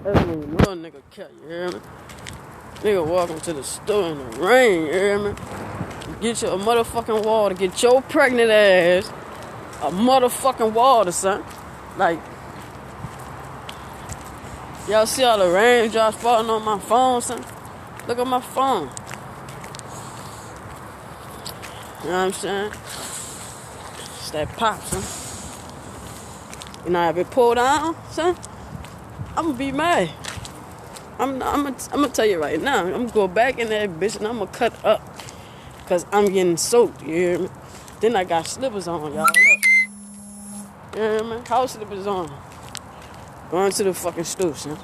That's when you know a nigga cat, you hear me? Nigga walking to the store in the rain, you hear me? Get you a motherfucking water, get your pregnant ass a motherfucking water, son. Like, y'all see all the raindrops falling on my phone, son? Look at my phone. You know what I'm saying? It's that pop, son. You know, if it pull down, son, I'm gonna be mad. I'm gonna tell you right now. I'm gonna go back in that bitch and I'm gonna cut up. Cause I'm getting soaked, you hear me? Then I got slippers on, y'all. Look. You hear me? House slippers on. Going to the fucking stoop, son.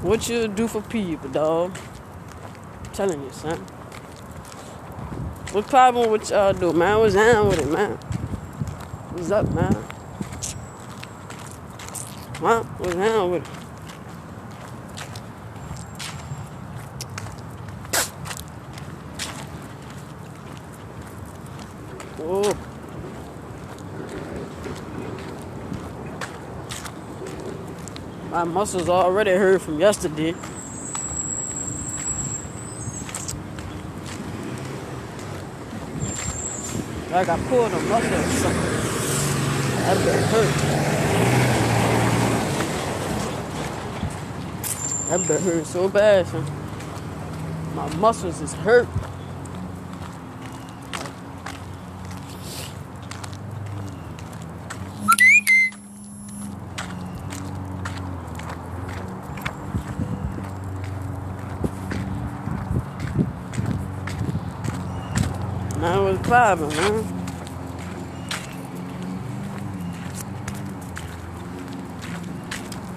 What you do for people, dog? I'm telling you, son. What problem with y'all do, man? What's down with it, man? What's up, man? Huh? What's down with it? Whoa. My muscles already hurt from yesterday. Like I pulled a muscle or something. That bit hurt. That bit hurt so bad, son. My muscles is hurt. Man, what's poppin', man?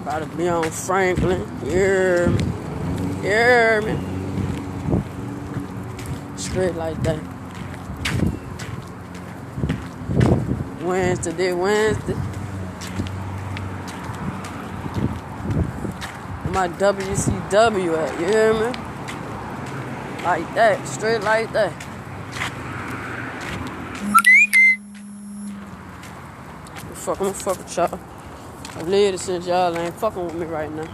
About to be on Franklin. Yeah, man. Straight like that. Wednesday. My WCW at, you hear me? Like that, straight like that. I'm fucking with y'all. I've lived since y'all ain't fucking with me right now.